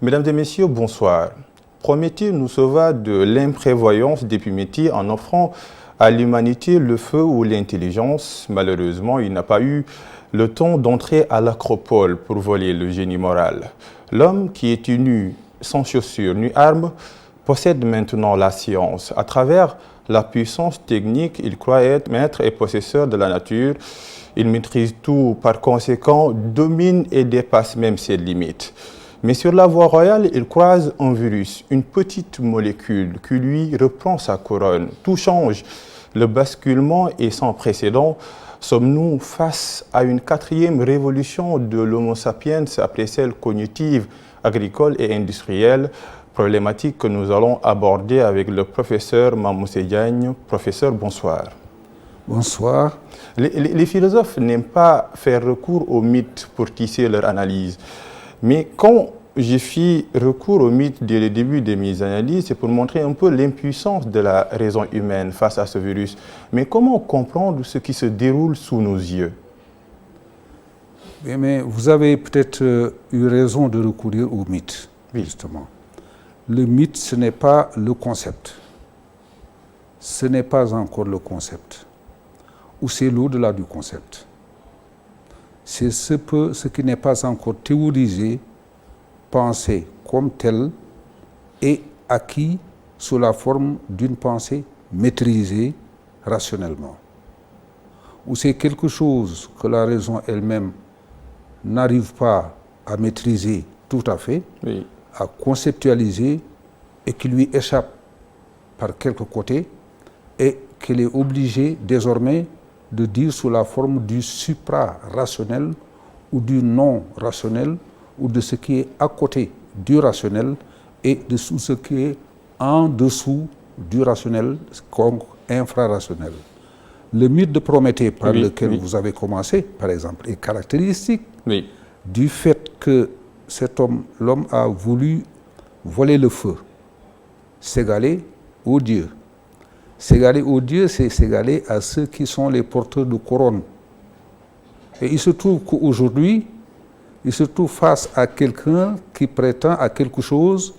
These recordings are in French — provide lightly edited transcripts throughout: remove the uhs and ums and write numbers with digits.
Mesdames et messieurs, bonsoir. Prométhée nous sauva de l'imprévoyance d'Épiméthée en offrant à l'humanité le feu ou l'intelligence. Malheureusement, il n'a pas eu le temps d'entrer à l'acropole pour voler le génie moral. L'homme qui était nu, sans chaussures ni armes, possède maintenant la science. À travers la puissance technique, il croit être maître et possesseur de la nature. Il maîtrise tout, par conséquent, domine et dépasse même ses limites. Mais sur la voie royale, il croise un virus, une petite molécule qui lui reprend sa couronne. Tout change. Le basculement est sans précédent. Sommes-nous face à une quatrième révolution de l'Homo sapiens après celle cognitive, agricole et industrielle, problématique que nous allons aborder avec le professeur Mamoussé Diagne. Professeur, bonsoir. Bonsoir. Les philosophes n'aiment pas faire recours aux mythes pour tisser leur analyse. Mais quand j'ai fait recours aux mythes dès le début de mes analyses, c'est pour montrer un peu l'impuissance de la raison humaine face à ce virus. Mais comment comprendre ce qui se déroule sous nos yeux? Mais vous avez peut-être eu raison de recourir aux mythes, oui. Justement. Le mythe, ce n'est pas le concept. Ce n'est pas encore le concept. Ou c'est l'au-delà du concept. C'est ce qui n'est pas encore théorisé, pensé comme tel et acquis sous la forme d'une pensée maîtrisée rationnellement. Ou c'est quelque chose que la raison elle-même n'arrive pas à maîtriser tout à fait, oui. À conceptualiser et qui lui échappe par quelque côté et qu'elle est obligée désormais de dire sous la forme du supra-rationnel ou du non-rationnel ou de ce qui est à côté du rationnel et de ce qui est en dessous du rationnel comme infrarationnel. Le mythe de Prométhée par lequel vous avez commencé, par exemple, est caractéristique du fait que l'homme a voulu voler le feu, s'égaler aux dieux. S'égaler aux dieux, c'est s'égaler à ceux qui sont les porteurs de couronne. Et il se trouve qu'aujourd'hui, il se trouve face à quelqu'un qui prétend à quelque chose,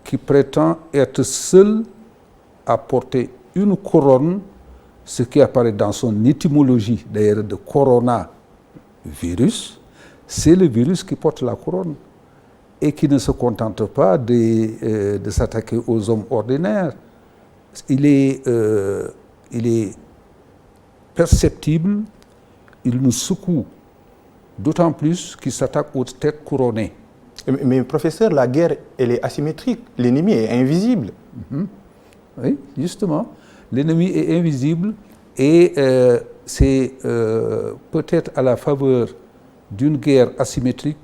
qui prétend être seul à porter une couronne, ce qui apparaît dans son étymologie, d'ailleurs de coronavirus, c'est le virus qui porte la couronne et qui ne se contente pas de s'attaquer aux hommes ordinaires. Il est perceptible, il nous secoue, d'autant plus qu'il s'attaque aux têtes couronnées. Mais professeur, la guerre, elle est asymétrique, l'ennemi est invisible. Oui, justement, l'ennemi est invisible et c'est peut-être à la faveur d'une guerre asymétrique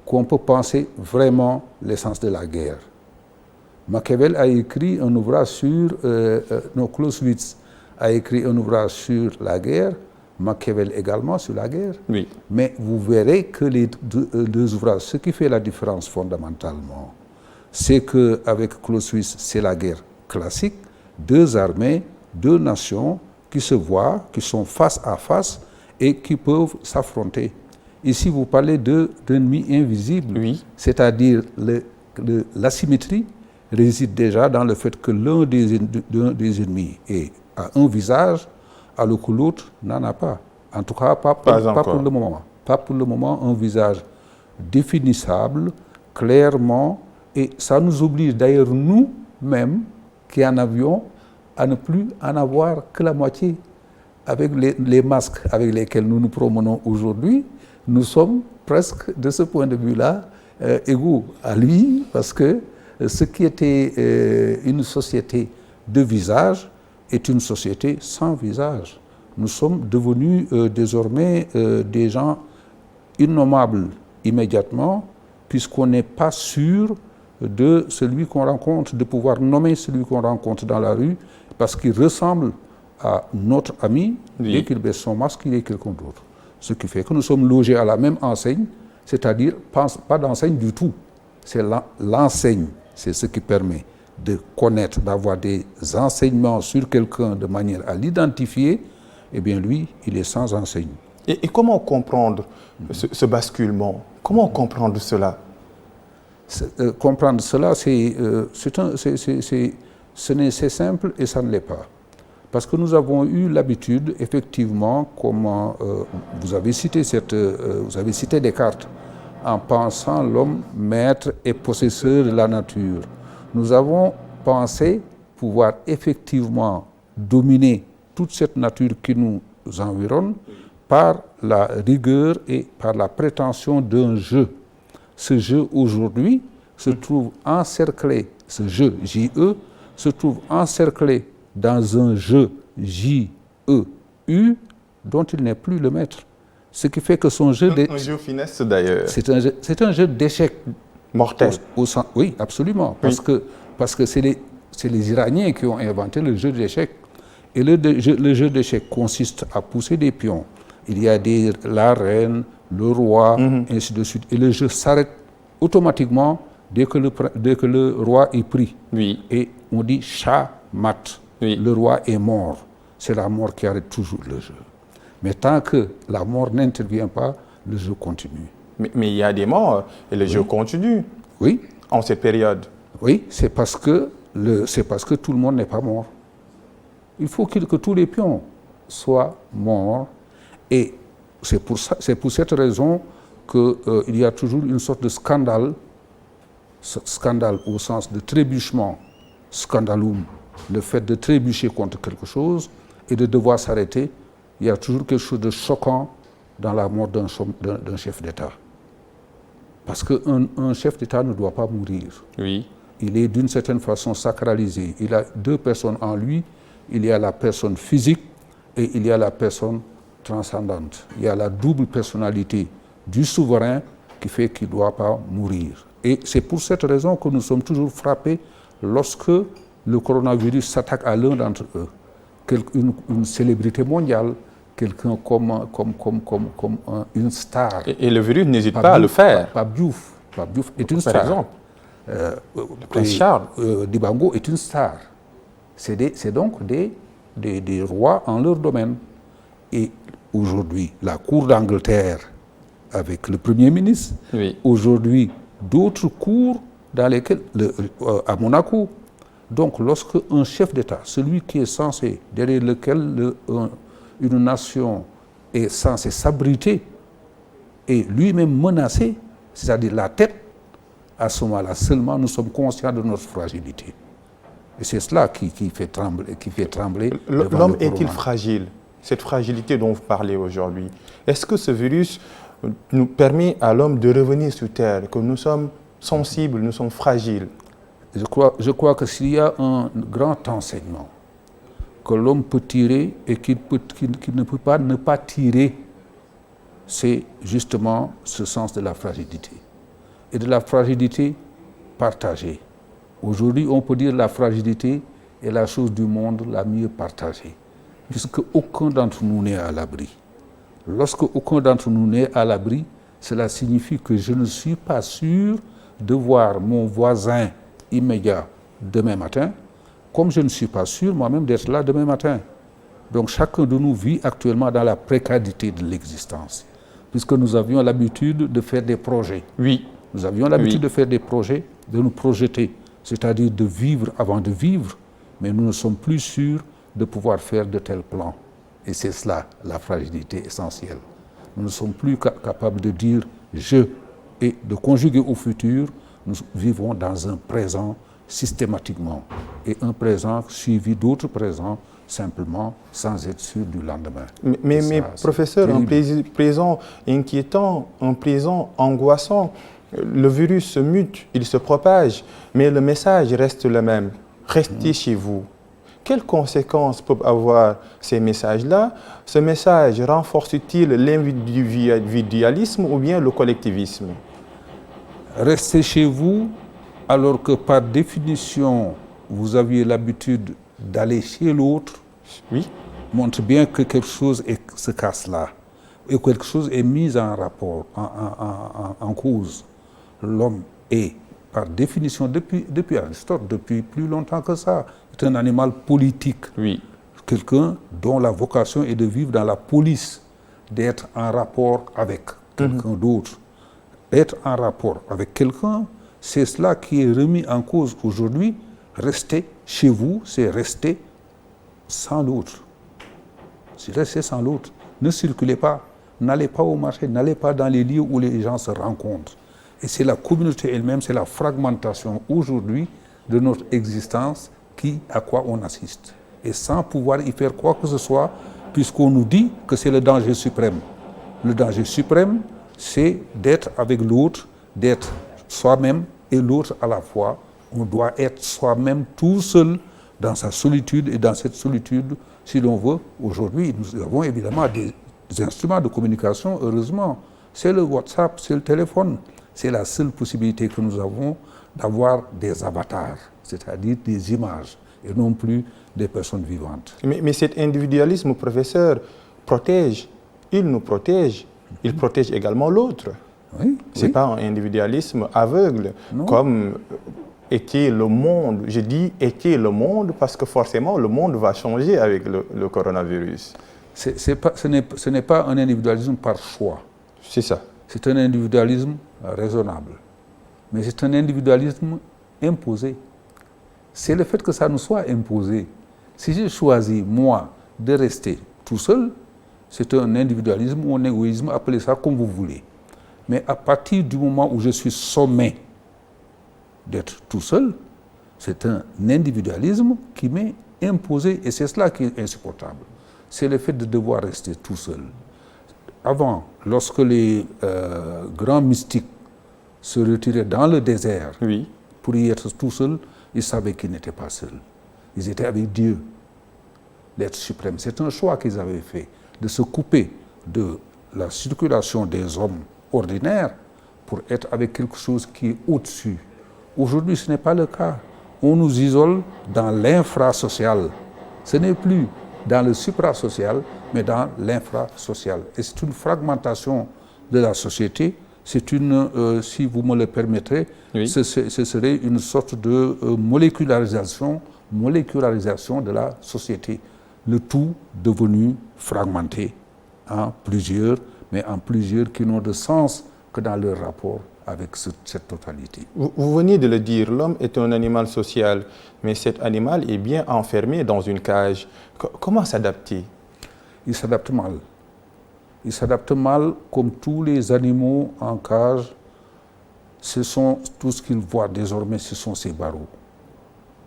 qu'on peut penser vraiment l'essence de la guerre. Machiavel a écrit un ouvrage sur, Clausewitz a écrit un ouvrage sur la guerre, Machiavel également sur la guerre. Oui. Mais vous verrez que les deux ouvrages, ce qui fait la différence fondamentalement, c'est qu'avec Clausewitz, c'est la guerre classique, deux armées, deux nations qui se voient, qui sont face à face et qui peuvent s'affronter. Ici, vous parlez d'ennemis invisibles, oui. C'est-à-dire l'asymétrie réside déjà dans le fait que l'un des ennemis a un visage, alors que l'autre n'en a pas. En tout cas, pas pour le moment. Pas pour le moment un visage définissable, clairement, et ça nous oblige d'ailleurs nous-mêmes, qui en avions, à ne plus en avoir que la moitié. Avec les masques avec lesquels nous nous promenons aujourd'hui, nous sommes presque, de ce point de vue-là, égaux à lui, parce que ce qui était une société de visage est une société sans visage. Nous sommes devenus désormais des gens innommables immédiatement, puisqu'on n'est pas sûr de celui qu'on rencontre, de pouvoir nommer celui qu'on rencontre dans la rue, parce qu'il ressemble à notre ami, oui. Dès qu'il baisse son masque, il est quelqu'un d'autre. Ce qui fait que nous sommes logés à la même enseigne, c'est-à-dire pas d'enseigne du tout. C'est l'enseigne, c'est ce qui permet de connaître, d'avoir des enseignements sur quelqu'un de manière à l'identifier. Eh bien lui, il est sans enseigne. Et comment comprendre ce basculement? Comment comprendre cela? comprendre cela, c'est simple et ça ne l'est pas. Parce que nous avons eu l'habitude, effectivement, comme vous avez cité Descartes, en pensant l'homme maître et possesseur de la nature. Nous avons pensé pouvoir effectivement dominer toute cette nature qui nous environne par la rigueur et par la prétention d'un jeu. Ce jeu aujourd'hui se trouve encerclé, ce jeu J-E, se trouve encerclé dans un jeu J-E-U dont il n'est plus le maître. Ce qui fait que son jeu... Un jeu finesse d'ailleurs. C'est un jeu d'échecs. Mortel. Oui, absolument. Parce que c'est les Iraniens qui ont inventé le jeu d'échecs. Et le jeu d'échecs consiste à pousser des pions. Il y a la reine, le roi, ainsi de suite. Et le jeu s'arrête automatiquement dès que le roi est pris. Oui. Et on dit chat mat. Oui. Le roi est mort. C'est la mort qui arrête toujours le jeu. Mais tant que la mort n'intervient pas, le jeu continue. Mais il y a des morts et le jeu continue. Oui. En cette période. Oui, c'est parce que tout le monde n'est pas mort. Il faut que tous les pions soient morts. Et c'est pour cette raison qu'il y a toujours une sorte de scandale au sens de trébuchement, scandalum, le fait de trébucher contre quelque chose et de devoir s'arrêter. Il y a toujours quelque chose de choquant dans la mort d'un chef d'État. Parce qu'un chef d'État ne doit pas mourir. Oui. Il est d'une certaine façon sacralisé. Il a deux personnes en lui. Il y a la personne physique et il y a la personne transcendante. Il y a la double personnalité du souverain qui fait qu'il ne doit pas mourir. Et c'est pour cette raison que nous sommes toujours frappés lorsque le coronavirus s'attaque à l'un d'entre eux. Une célébrité mondiale, quelqu'un comme une star. Et le virus n'hésite pas à le faire. Pape Diouf est une star. Par exemple, le prince Charles. Dibango est une star. C'est donc des rois en leur domaine. Et aujourd'hui, la cour d'Angleterre avec le Premier ministre, oui. Aujourd'hui, d'autres cours dans lesquelles, à Monaco. Donc, lorsque un chef d'État, celui qui est censé, derrière lequel une nation est censée s'abriter, est lui-même menacé, c'est-à-dire la tête, à ce moment-là seulement, nous sommes conscients de notre fragilité. Et c'est cela qui fait trembler. L'homme est-il fragile? Cette fragilité dont vous parlez aujourd'hui, est-ce que ce virus nous permet à l'homme de revenir sur Terre, que nous sommes sensibles, nous sommes fragiles? Je crois que s'il y a un grand enseignement que l'homme peut tirer et qu'il ne peut pas ne pas tirer, c'est justement ce sens de la fragilité. Et de la fragilité partagée. Aujourd'hui, on peut dire que la fragilité est la chose du monde la mieux partagée, puisque aucun d'entre nous n'est à l'abri. Lorsque aucun d'entre nous n'est à l'abri, cela signifie que je ne suis pas sûr de voir mon voisin immédiat demain matin, comme je ne suis pas sûr moi-même d'être là demain matin. Donc chacun de nous vit actuellement dans la précarité de l'existence, puisque nous avions l'habitude de faire des projets. Oui. Nous avions l'habitude de faire des projets, de nous projeter, c'est-à-dire de vivre avant de vivre, mais nous ne sommes plus sûrs de pouvoir faire de tels plans. Et c'est cela, la fragilité essentielle. Nous ne sommes plus capables de dire « je » et de conjuguer au futur. Nous vivons dans un présent systématiquement et un présent suivi d'autres présents simplement sans être sûr du lendemain. Mais professeur, un présent inquiétant, un présent angoissant, le virus se mute, il se propage, mais le message reste le même. Restez chez vous. Quelles conséquences peuvent avoir ces messages-là? Ce message renforce-t-il l'individualisme ou bien le collectivisme? Restez chez vous alors que par définition, vous aviez l'habitude d'aller chez l'autre, oui, montre bien que quelque chose se casse là. Et quelque chose est mis en rapport, en cause. L'homme est, par définition, depuis Aristote, depuis plus longtemps que ça, est un animal politique. Oui. Quelqu'un dont la vocation est de vivre dans la police, d'être en rapport avec quelqu'un d'autre. Être en rapport avec quelqu'un, C'est cela qui est remis en cause aujourd'hui. Rester chez vous, c'est rester sans l'autre. C'est rester sans l'autre. Ne circulez pas, n'allez pas au marché, n'allez pas dans les lieux où les gens se rencontrent. Et c'est la communauté elle-même, c'est la fragmentation aujourd'hui de notre existence à quoi on assiste. Et sans pouvoir y faire quoi que ce soit, puisqu'on nous dit que c'est le danger suprême. Le danger suprême, c'est d'être avec l'autre, d'être soi-même et l'autre à la fois. On doit être soi-même tout seul dans sa solitude, et dans cette solitude, si l'on veut, aujourd'hui, nous avons évidemment des instruments de communication, heureusement. C'est le WhatsApp, c'est le téléphone. C'est la seule possibilité que nous avons d'avoir des avatars, c'est-à-dire des images, et non plus des personnes vivantes. Mais cet individualisme, professeur, protège. Il nous protège. Il protège également l'autre. Oui, Ce n'est pas un individualisme aveugle, comme était le monde. Je dis était le monde parce que forcément le monde va changer avec le coronavirus. Ce n'est pas un individualisme par choix. C'est ça. C'est un individualisme raisonnable. Mais c'est un individualisme imposé. C'est le fait que ça nous soit imposé. Si j'ai choisi, moi, de rester tout seul, c'est un individualisme ou un égoïsme, appelez ça comme vous voulez. Mais à partir du moment où je suis sommé d'être tout seul, c'est un individualisme qui m'est imposé, et c'est cela qui est insupportable. C'est le fait de devoir rester tout seul. Avant, lorsque les grands mystiques se retiraient dans le désert pour y être tout seuls, ils savaient qu'ils n'étaient pas seuls. Ils étaient avec Dieu, l'être suprême. C'est un choix qu'ils avaient fait, de se couper de la circulation des hommes ordinaires pour être avec quelque chose qui est au-dessus. Aujourd'hui, ce n'est pas le cas. On nous isole dans l'infrasocial. Ce n'est plus dans le suprasocial, mais dans l'infrasocial. Et c'est une fragmentation de la société. C'est une, si vous me le permettrez, ce serait une sorte de molécularisation de la société. Le tout devenu fragmenté en plusieurs, mais en plusieurs qui n'ont de sens que dans leur rapport avec cette totalité. Vous venez de le dire, l'homme est un animal social, mais cet animal est bien enfermé dans une cage. Comment s'adapter? Il s'adapte mal. Il s'adapte mal comme tous les animaux en cage. Ce sont tout ce qu'il voit désormais, ce sont ces barreaux.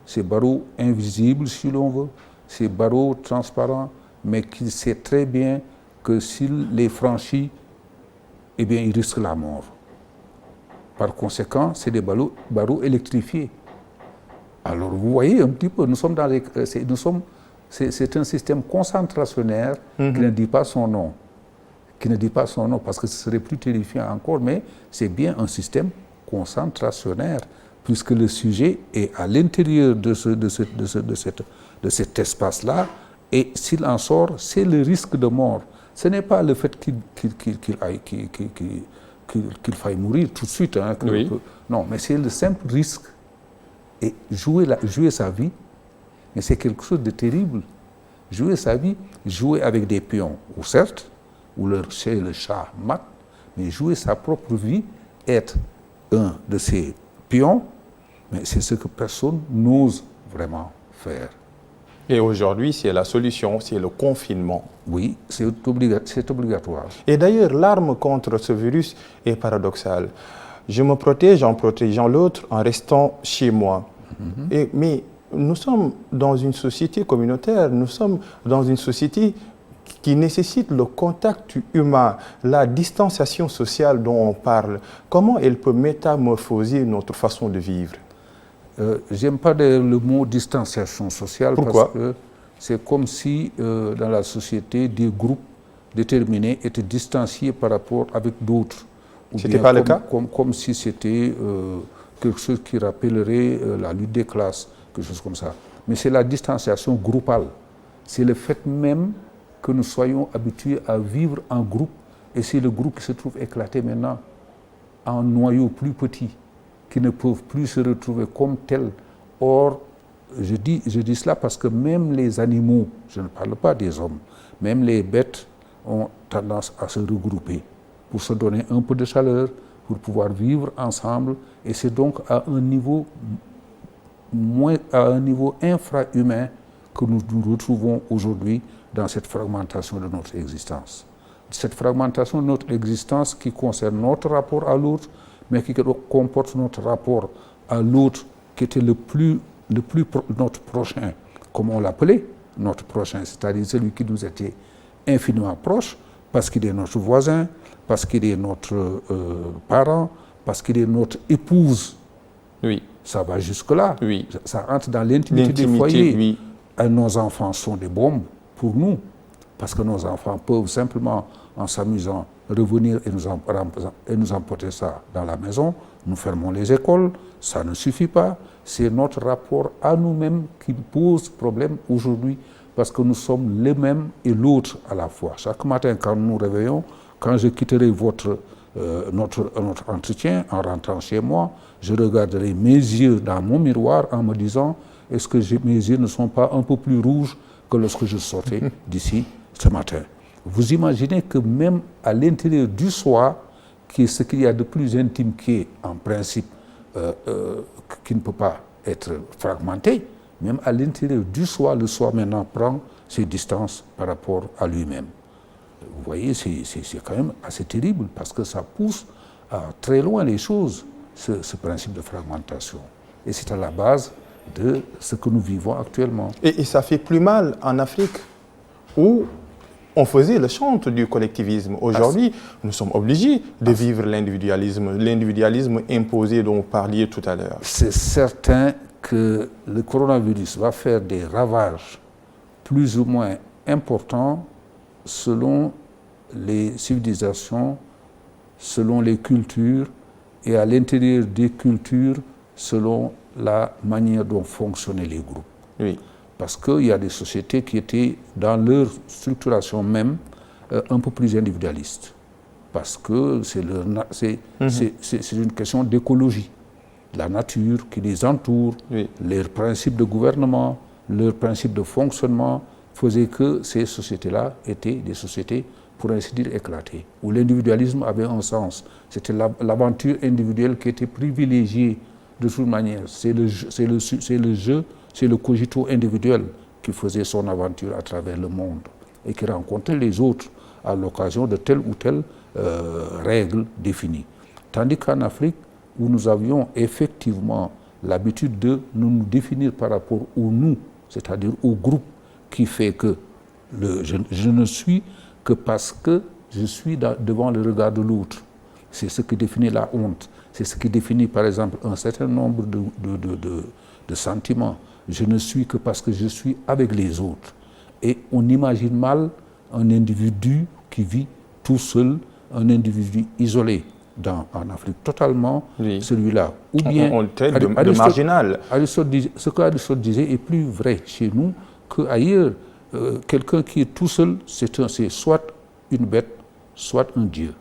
Ces barreaux invisibles, si l'on veut, ces barreaux transparents, mais qu'il sait très bien que s'il les franchit, eh bien, il risque la mort. Par conséquent, c'est des barreaux électrifiés. Alors, vous voyez un petit peu, nous sommes dans c'est un système concentrationnaire qui ne dit pas son nom. Qui ne dit pas son nom parce que ce serait plus terrifiant encore, mais c'est bien un système concentrationnaire, puisque le sujet est à l'intérieur de cet espace-là, et s'il en sort, c'est le risque de mort. Ce n'est pas le fait qu'il faille mourir tout de suite. Hein, non, mais c'est le simple risque. Et jouer sa vie, mais c'est quelque chose de terrible. Jouer sa vie, jouer avec des pions, ou certes, ou chez le chat mat, mais jouer sa propre vie, être un de ces pions, mais c'est ce que personne n'ose vraiment faire. Et aujourd'hui, c'est la solution, c'est le confinement. Oui, c'est obligatoire. Et d'ailleurs, l'arme contre ce virus est paradoxale. Je me protège en protégeant l'autre, en restant chez moi. Mais nous sommes dans une société communautaire, nous sommes dans une société qui nécessite le contact humain, la distanciation sociale dont on parle. Comment elle peut métamorphoser notre façon de vivre? J'aime pas le mot distanciation sociale. Pourquoi? Parce que c'est comme si dans la société des groupes déterminés étaient distanciés par rapport avec d'autres. Ce n'était pas le cas? Comme si c'était quelque chose qui rappellerait la lutte des classes, quelque chose comme ça. Mais c'est la distanciation groupale. C'est le fait même que nous soyons habitués à vivre en groupe, et c'est le groupe qui se trouve éclaté maintenant en noyaux plus petits, qui ne peuvent plus se retrouver comme tels. Or, je dis cela parce que même les animaux, je ne parle pas des hommes, même les bêtes ont tendance à se regrouper pour se donner un peu de chaleur, pour pouvoir vivre ensemble. Et c'est donc à un niveau infrahumain que nous nous retrouvons aujourd'hui dans cette fragmentation de notre existence. Cette fragmentation de notre existence qui concerne notre rapport à l'autre, mais qui comporte notre rapport à l'autre qui était notre prochain, comme on l'appelait, notre prochain, c'est-à-dire celui qui nous était infiniment proche, parce qu'il est notre voisin, parce qu'il est notre parent, parce qu'il est notre épouse. Oui. Ça va jusque-là. Oui. Ça entre dans l'intimité du foyer. Oui. Et nos enfants sont des bombes pour nous, parce que nos enfants peuvent simplement, en s'amusant, revenir et nous emporter ça dans la maison. Nous fermons les écoles, ça ne suffit pas. C'est notre rapport à nous-mêmes qui pose problème aujourd'hui, parce que nous sommes les mêmes et l'autre à la fois. Chaque matin, quand nous nous réveillons, quand je quitterai notre entretien, en rentrant chez moi, je regarderai mes yeux dans mon miroir en me disant, est-ce que mes yeux ne sont pas un peu plus rouges que lorsque je sortais d'ici ce matin? Vous imaginez que même à l'intérieur du soi, qui est ce qu'il y a de plus intime, qui est en principe, qui ne peut pas être fragmenté, même à l'intérieur du soi, le soi maintenant prend ses distances par rapport à lui-même. Vous voyez, c'est quand même assez terrible, parce que ça pousse à très loin les choses, ce principe de fragmentation. Et c'est à la base de ce que nous vivons actuellement. Et ça fait plus mal en Afrique, où on faisait le chant du collectivisme. Aujourd'hui, nous sommes obligés de vivre l'individualisme imposé dont vous parliez tout à l'heure. C'est certain que le coronavirus va faire des ravages plus ou moins importants selon les civilisations, selon les cultures, et à l'intérieur des cultures, selon la manière dont fonctionnaient les groupes. Oui. Parce qu'il y a des sociétés qui étaient, dans leur structuration même, un peu plus individualistes. Parce que c'est une question d'écologie. La nature qui les entoure, oui, leurs principes de gouvernement, leurs principes de fonctionnement faisaient que ces sociétés-là étaient des sociétés, pour ainsi dire, éclatées, où l'individualisme avait un sens. C'était l'aventure individuelle qui était privilégiée de toute manière. C'est le cogito individuel qui faisait son aventure à travers le monde et qui rencontrait les autres à l'occasion de telle ou telle règle définie. Tandis qu'en Afrique, où nous avions effectivement l'habitude de nous définir par rapport au nous, c'est-à-dire au groupe, qui fait que je ne suis que parce que je suis devant le regard de l'autre. C'est ce qui définit la honte. C'est ce qui définit, par exemple, un certain nombre de sentiments. Je ne suis que parce que je suis avec les autres. Et on imagine mal un individu qui vit tout seul, un individu isolé en Afrique, totalement, oui, celui-là. Ou bien, on traite de marginal. Ce qu'Aristote disait est plus vrai chez nous qu'ailleurs. Quelqu'un qui est tout seul, c'est soit une bête, soit un dieu.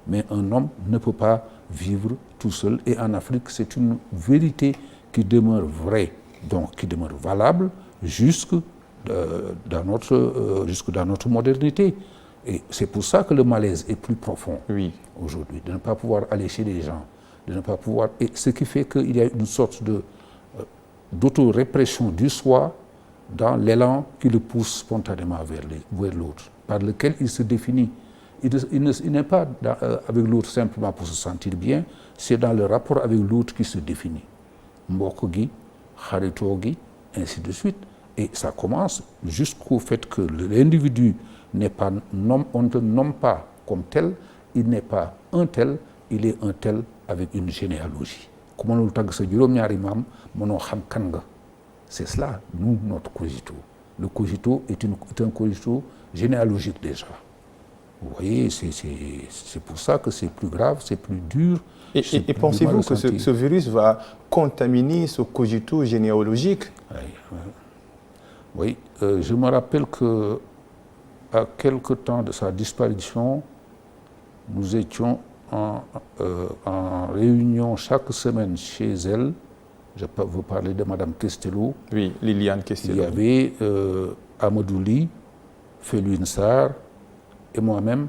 Mais un homme ne peut pas vivre tout seul. Et en Afrique, c'est une vérité qui demeure vraie, donc qui demeure valable jusque dans notre modernité. Et c'est pour ça que le malaise est plus profond, oui, aujourd'hui, de ne pas pouvoir aller chez les gens, de ne pas pouvoir... Et ce qui fait qu'il y a une sorte d'auto-répression du soi dans l'élan qui le pousse spontanément vers l'autre, par lequel il se définit. Il n'est pas avec l'autre simplement pour se sentir bien, c'est dans le rapport avec l'autre qui se définit. Mboko gi, kharito gi, ainsi de suite. Et ça commence jusqu'au fait que l'individu n'est pas, on ne le nomme pas comme tel, il n'est pas un tel, il est un tel avec une généalogie. Comment nous tag sa juróom ñaari maam mënoo xam kan nga. C'est cela, nous, notre cogito. Le cogito est un cogito généalogique déjà. Vous voyez, c'est pour ça que c'est plus grave, c'est plus dur. Et pensez-vous que ce virus va contaminer ce cogito généalogique? Oui, je me rappelle qu'à quelque temps de sa disparition, nous étions en réunion chaque semaine chez elle. Je peux vous parler de Mme Kestelou. Oui, Liliane Kestelou. Il y avait Amadou Ly, Felwine Sarr et moi-même.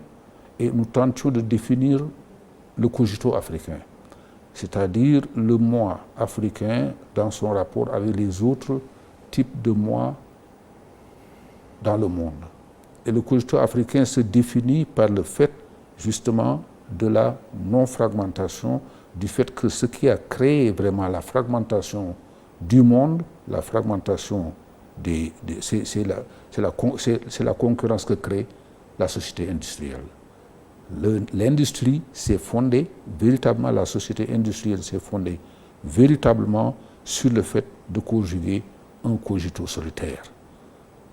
Et nous tentions de définir le cogito africain, c'est-à-dire le moi africain dans son rapport avec les autres types de moi dans le monde. Et le cogito africain se définit par le fait justement de la non-fragmentation, du fait que ce qui a créé vraiment la fragmentation du monde, la fragmentation c'est la concurrence que crée la société industrielle. L'industrie s'est fondée, véritablement la société industrielle s'est fondée véritablement sur le fait de conjuguer un cogito solitaire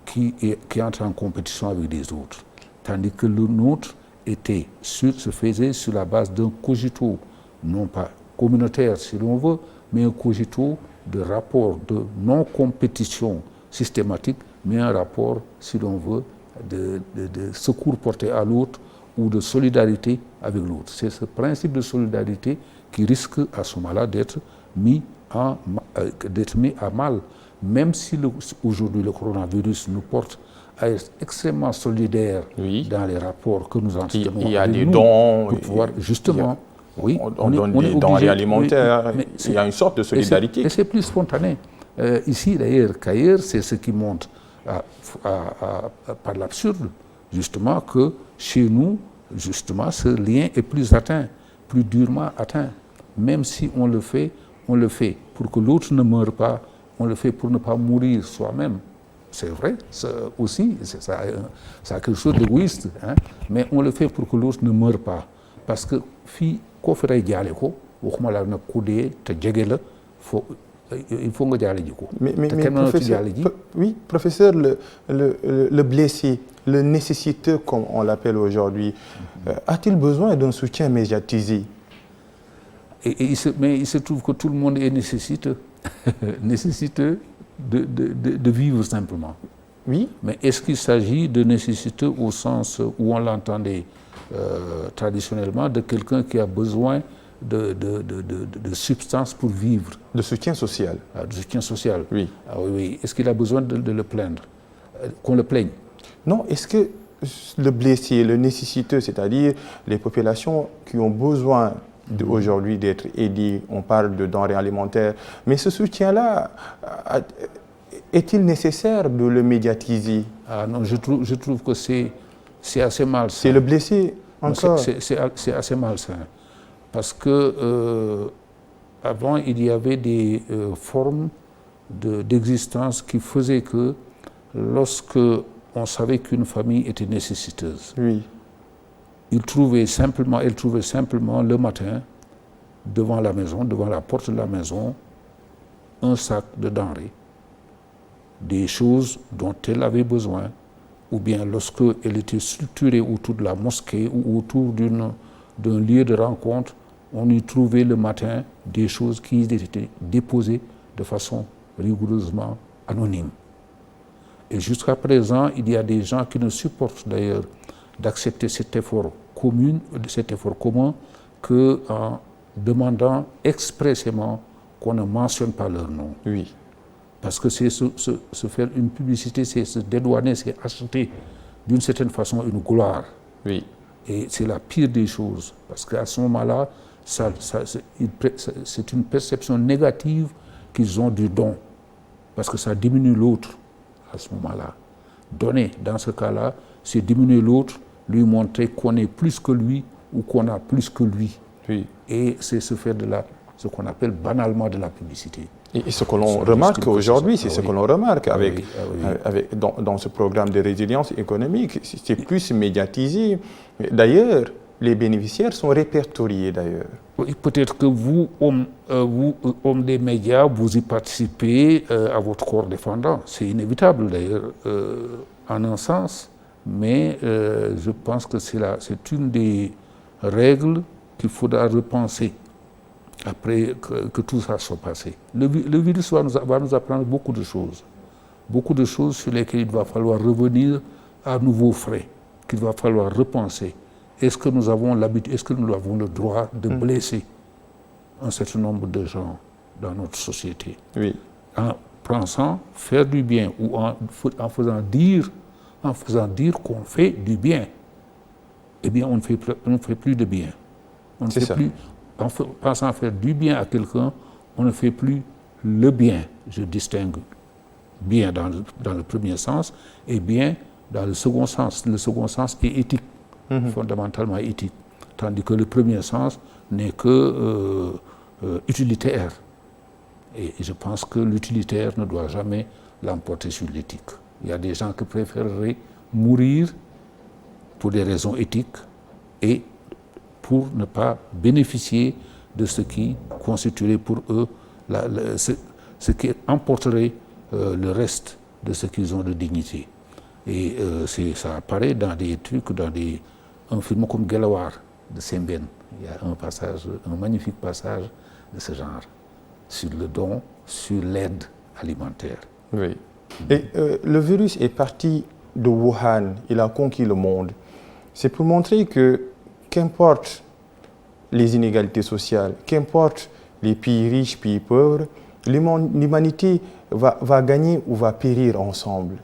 qui entre en compétition avec les autres. Tandis que le nôtre se faisait sur la base d'un cogito, non pas communautaire si l'on veut, mais un cogito de rapport de non-compétition systématique, mais un rapport, si l'on veut, de secours porté à l'autre ou de solidarité avec l'autre. C'est ce principe de solidarité qui risque à ce moment-là d'être mis à mal, même si aujourd'hui le coronavirus nous porte à être extrêmement solidaires dans les rapports que nous entretenons. Il y a des dons. Pour pouvoir, justement, on donne des denrées alimentaires. Il y a une sorte de solidarité. Et c'est plus spontané. Ici, d'ailleurs, qu'ailleurs, c'est ce qui montre par l'absurde, justement, que chez nous, justement, ce lien est plus atteint, plus durement atteint. Même si on le fait pour que l'autre ne meure pas, on le fait pour ne pas mourir soi-même. C'est vrai, aussi, ça a quelque chose d'égoïste, hein? Mais on le fait pour que l'autre ne meure pas. Parce que, il faut mais professeur, le blessé, le nécessiteux, comme on l'appelle aujourd'hui, a-t-il besoin d'un soutien médiatisé? Mais il se trouve que tout le monde est nécessiteux, nécessiteux de vivre simplement. Oui. Mais est-ce qu'il s'agit de nécessiteux au sens où on l'entendait traditionnellement, de quelqu'un qui a besoin de substance pour vivre? De soutien social. De soutien social. Oui. Oui. Est-ce qu'il a besoin de le plaindre, qu'on le plaigne? Non, est-ce que le blessé, le nécessiteux, c'est-à-dire les populations qui ont besoin aujourd'hui d'être aidées, on parle de denrées alimentaires, mais ce soutien-là, est-il nécessaire de le médiatiser? Ah non, je trouve que c'est assez malsain. C'est le blessé encore? C'est assez malsain. Parce que avant, il y avait des formes d'existence qui faisaient que lorsque on savait qu'une famille était nécessiteuse, elle trouvait simplement le matin, devant la maison, devant la porte de la maison, un sac de denrées, des choses dont elle avait besoin, ou bien lorsqu'elle était structurée autour de la mosquée ou autour d'un lieu de rencontre, on y trouvait le matin des choses qui étaient déposées de façon rigoureusement anonyme. Et jusqu'à présent, il y a des gens qui ne supportent d'ailleurs d'accepter cet effort commun qu'en demandant expressément qu'on ne mentionne pas leur nom. Oui. Parce que c'est se faire une publicité, c'est se dédouaner, c'est acheter d'une certaine façon une gloire. Oui. Et c'est la pire des choses. Parce qu'à ce moment-là, c'est une perception négative qu'ils ont du don. Parce que ça diminue l'autre à ce moment-là. Donner, dans ce cas-là, c'est diminuer l'autre, lui montrer qu'on est plus que lui ou qu'on a plus que lui. Oui. Et c'est se faire ce qu'on appelle banalement de la publicité. Et ce que l'on remarque aujourd'hui, c'est ce que l'on remarque dans ce programme de résilience économique, c'est plus médiatisé. D'ailleurs, les bénéficiaires sont répertoriés d'ailleurs. Peut-être que vous, hommes des médias, vous y participez à votre corps défendant. C'est inévitable d'ailleurs, en un sens, mais je pense que c'est une des règles qu'il faudra repenser après que tout ça soit passé. Le virus va nous apprendre beaucoup de choses sur lesquelles il va falloir revenir à nouveau frais, qu'il va falloir repenser. Est-ce que nous avons l'habitude, est-ce que nous avons le droit de blesser un certain nombre de gens dans notre société? Oui. En pensant faire du bien ou en faisant dire qu'on fait du bien, eh bien on ne fait plus de bien. On ne fait plus, en pensant faire du bien à quelqu'un, on ne fait plus le bien. Je distingue bien dans le premier sens et bien dans le second sens. Le second sens est éthique, fondamentalement éthique, tandis que le premier sens n'est que utilitaire. Et je pense que l'utilitaire ne doit jamais l'emporter sur l'éthique. Il y a des gens qui préféreraient mourir pour des raisons éthiques et pour ne pas bénéficier de ce qui constituerait pour eux ce qui emporterait le reste de ce qu'ils ont de dignité. Et ça apparaît dans des trucs, un film comme Gelawar de Sembène. Il y a un magnifique passage de ce genre, sur le don, sur l'aide alimentaire. Oui. Et le virus est parti de Wuhan, il a conquis le monde. C'est pour montrer que, qu'importe les inégalités sociales, qu'importe les pays riches, pays pauvres, l'humanité va gagner ou va périr ensemble.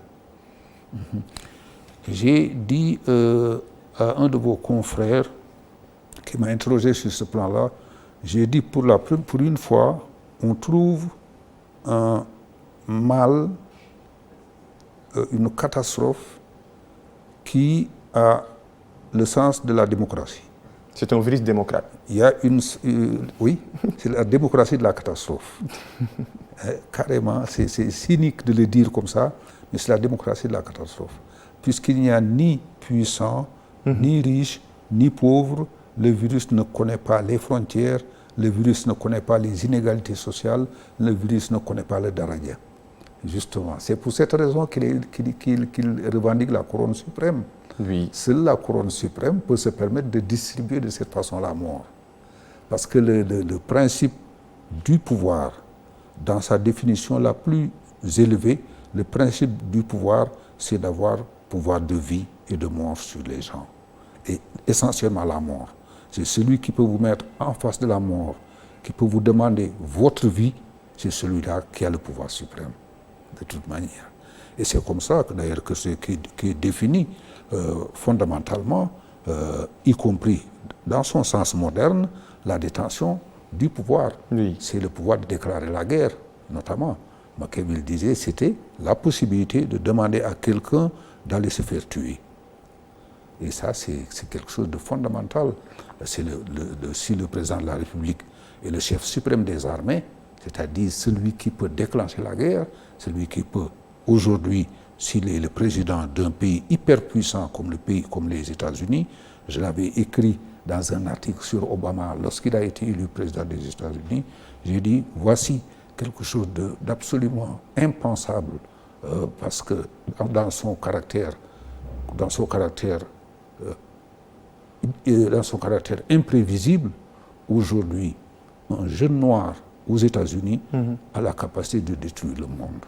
J'ai dit à un de vos confrères qui m'a interrogé sur ce plan-là, j'ai dit pour une fois, on trouve un mal, une catastrophe qui a le sens de la démocratie. C'est un virus démocrate. Il y a oui, c'est la démocratie de la catastrophe. Carrément, c'est cynique de le dire comme ça, mais c'est la démocratie de la catastrophe. Puisqu'il n'y a ni puissant, ni riche, ni pauvre, le virus ne connaît pas les frontières, le virus ne connaît pas les inégalités sociales, le virus ne connaît pas le daraja. Justement, c'est pour cette raison qu'il revendique la couronne suprême. Oui. Seule la couronne suprême peut se permettre de distribuer de cette façon la mort. Parce que le principe du pouvoir, dans sa définition la plus élevée, le principe du pouvoir, c'est d'avoir pouvoir de vie et de mort sur les gens. Et essentiellement la mort. C'est celui qui peut vous mettre en face de la mort, qui peut vous demander votre vie, c'est celui-là qui a le pouvoir suprême, de toute manière. Et c'est comme ça que d'ailleurs que c'est qui est défini fondamentalement, y compris dans son sens moderne, la détention du pouvoir. Oui. C'est le pouvoir de déclarer la guerre, notamment. Machiavel disait c'était la possibilité de demander à quelqu'un d'aller se faire tuer. Et ça, c'est quelque chose de fondamental. Si le président de la République est le chef suprême des armées, c'est-à-dire celui qui peut déclencher la guerre, celui qui peut, aujourd'hui, s'il est le président d'un pays hyper puissant comme les États-Unis, je l'avais écrit dans un article sur Obama lorsqu'il a été élu président des États-Unis, j'ai dit, voici quelque chose d'absolument impensable, parce que dans son caractère imprévisible, aujourd'hui, un jeune noir aux États-Unis a la capacité de détruire le monde.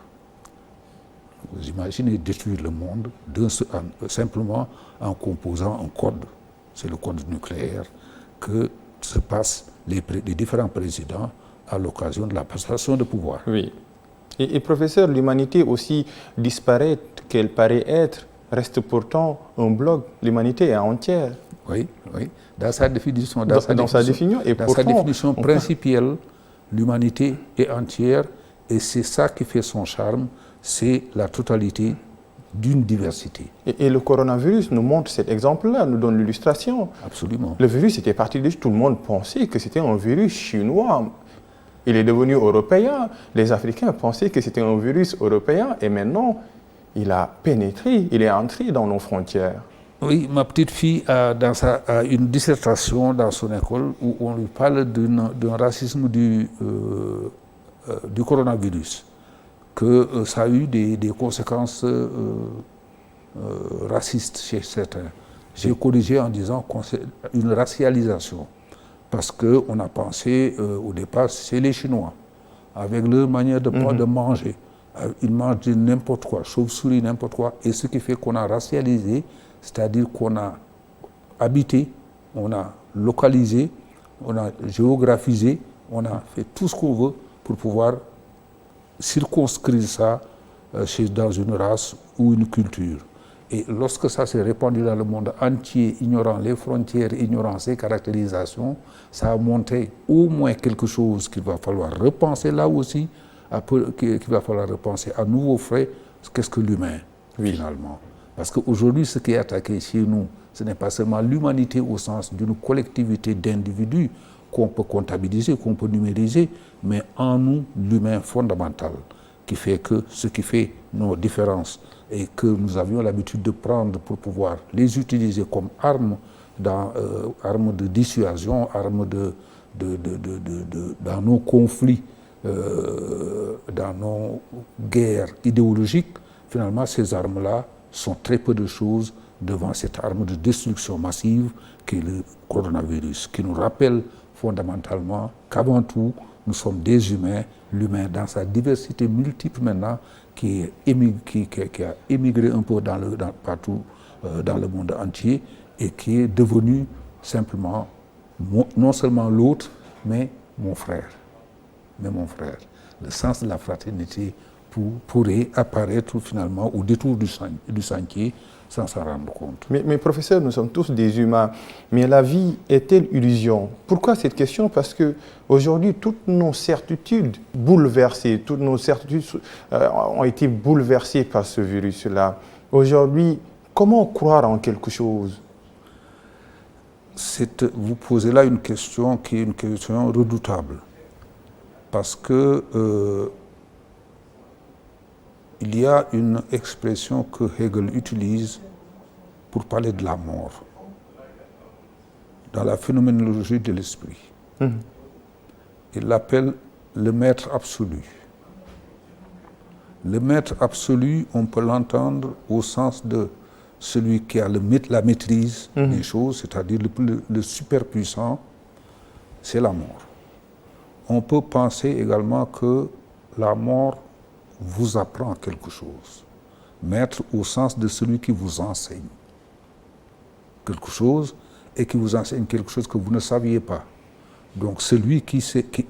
Vous imaginez détruire le monde simplement en composant un code. C'est le code nucléaire que se passent les différents présidents à l'occasion de la passation de pouvoir. Oui. Et professeur, l'humanité aussi disparate qu'elle paraît être, reste pourtant un bloc. L'humanité est entière. Oui, oui. Dans sa définition, principielle, l'humanité est entière et c'est ça qui fait son charme, c'est la totalité d'une diversité. Et le coronavirus nous montre cet exemple-là, nous donne l'illustration. Absolument. Le virus était parti de tout le monde pensait que c'était un virus chinois. Il est devenu européen. Les Africains pensaient que c'était un virus européen et maintenant, il a pénétré, il est entré dans nos frontières. Oui, ma petite fille a une dissertation dans son école où on lui parle d'un racisme du coronavirus, que ça a eu des conséquences racistes chez certains. J'ai corrigé en disant une racialisation, parce qu'on a pensé au départ, c'est les Chinois, avec leur manière de manger. Ils mangent n'importe quoi, chauve-souris, n'importe quoi, et ce qui fait qu'on a racialisé, c'est-à-dire qu'on a habité, on a localisé, on a géographisé, on a fait tout ce qu'on veut pour pouvoir circonscrire ça dans une race ou une culture. Et lorsque ça s'est répandu dans le monde entier, ignorant les frontières, ignorant ses caractérisations, ça a montré au moins quelque chose qu'il va falloir repenser là aussi, qu'il va falloir repenser à nouveau frais, qu'est-ce que l'humain, finalement. Parce qu'aujourd'hui, ce qui est attaqué chez nous, ce n'est pas seulement l'humanité au sens d'une collectivité d'individus qu'on peut comptabiliser, qu'on peut numériser, mais en nous, l'humain fondamental, qui fait que ce qui fait nos différences et que nous avions l'habitude de prendre pour pouvoir les utiliser comme armes, armes de dissuasion, armes dans nos conflits, dans nos guerres idéologiques, finalement ces armes-là sont très peu de choses devant cette arme de destruction massive qui est le coronavirus, qui nous rappelle fondamentalement qu'avant tout, nous sommes des humains, l'humain dans sa diversité multiple maintenant, qui a émigré un peu partout dans le monde entier et qui est devenu simplement non seulement l'autre, mais mon frère. Le sens de la fraternité pourrait apparaître finalement au détour du sentier sans s'en rendre compte. Mais professeur, nous sommes tous des humains, mais la vie est-elle illusion? Pourquoi cette question? Parce qu'aujourd'hui, toutes nos certitudes bouleversées, toutes nos certitudes ont été bouleversées par ce virus-là. Aujourd'hui, comment croire en quelque chose? Vous posez là une question qui est une question redoutable. Parce que il y a une expression que Hegel utilise pour parler de la mort dans la phénoménologie de l'esprit. Il l'appelle le maître absolu. Le maître absolu, on peut l'entendre au sens de celui qui a la maîtrise des choses, c'est-à-dire le superpuissant, c'est la mort. On peut penser également que la mort vous apprend quelque chose. Maître au sens de celui qui vous enseigne quelque chose et qui vous enseigne quelque chose que vous ne saviez pas. Donc celui qui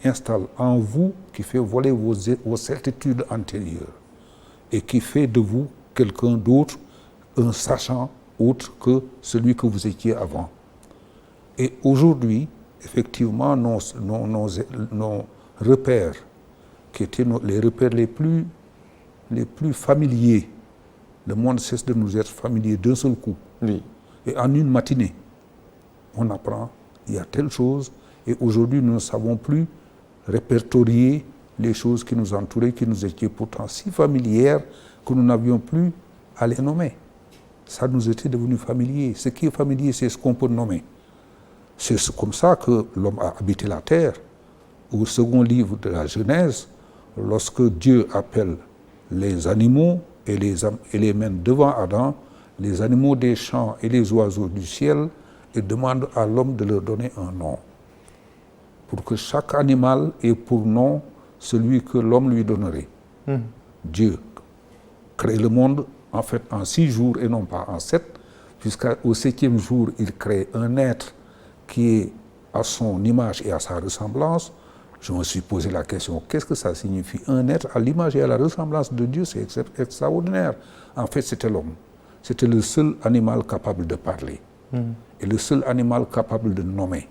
installe en vous, qui fait voler vos certitudes antérieures et qui fait de vous quelqu'un d'autre, un sachant autre que celui que vous étiez avant. Et aujourd'hui, effectivement, nos repères, qui étaient les repères les plus familiers, le monde cesse de nous être familier d'un seul coup. Oui. Et en une matinée, on apprend, il y a telle chose, et aujourd'hui nous ne savons plus répertorier les choses qui nous entouraient, qui nous étaient pourtant si familières que nous n'avions plus à les nommer. Ça nous était devenu familier. Ce qui est familier, c'est ce qu'on peut nommer. C'est comme ça que l'homme a habité la terre. Au second livre de la Genèse, lorsque Dieu appelle les animaux et les mène devant Adam, les animaux des champs et les oiseaux du ciel, et demande à l'homme de leur donner un nom. Pour que chaque animal ait pour nom celui que l'homme lui donnerait. Dieu crée le monde en fait en 6 jours et non pas en 7, puisqu'au 7e jour, il crée un être qui est à son image et à sa ressemblance. Je me suis posé la question, qu'est-ce que ça signifie? Un être à l'image et à la ressemblance de Dieu, c'est extraordinaire. En fait, c'était l'homme. C'était le seul animal capable de parler et le seul animal capable de nommer.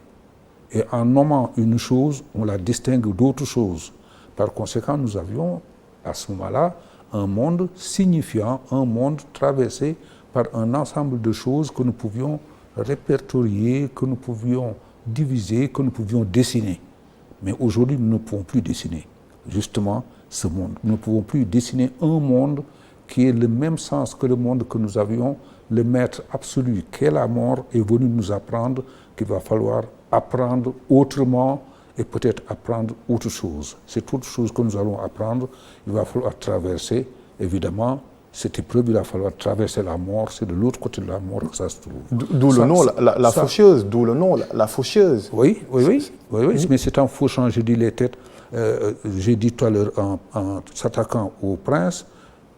Et en nommant une chose, on la distingue d'autres choses. Par conséquent, nous avions à ce moment-là un monde signifiant, un monde traversé par un ensemble de choses que nous pouvions répertorier, que nous pouvions diviser, que nous pouvions dessiner. Mais aujourd'hui, nous ne pouvons plus dessiner justement ce monde. Nous ne pouvons plus dessiner un monde qui ait le même sens que le monde que nous avions. Le maître absolu, qu'est la mort, est venu nous apprendre qu'il va falloir apprendre autrement et peut-être apprendre autre chose. C'est autre chose que nous allons apprendre. Il va falloir traverser, évidemment, cette épreuve, il va falloir traverser la mort. C'est de l'autre côté de la mort que ça se trouve. D'où le nom, la faucheuse. D'où le nom, la faucheuse. Oui, mais c'est en fauchant, je dis les têtes. J'ai dit tout à l'heure en s'attaquant au prince,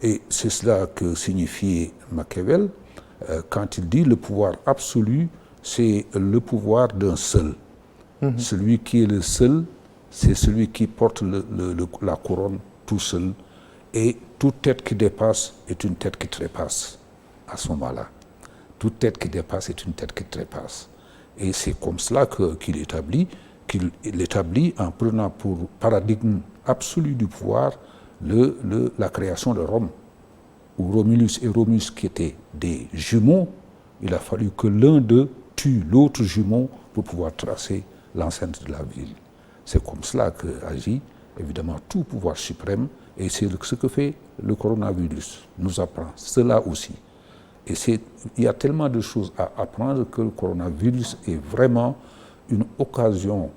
et c'est cela que signifiait Machiavel, quand il dit le pouvoir absolu, c'est le pouvoir d'un seul. Celui qui est le seul, c'est celui qui porte la couronne tout seul. Et toute tête qui dépasse est une tête qui trépasse. à ce moment-là. Toute tête qui dépasse est une tête qui trépasse. Et c'est comme cela qu'il établit en prenant pour paradigme absolu du pouvoir la création de Rome, où Romulus et Rémus, qui étaient des jumeaux, il a fallu que l'un d'eux tue l'autre jumeau pour pouvoir tracer l'enceinte de la ville. C'est comme cela qu'agit évidemment tout pouvoir suprême, et c'est ce que fait le coronavirus, nous apprend cela aussi. Et il y a tellement de choses à apprendre que le coronavirus est vraiment une occasion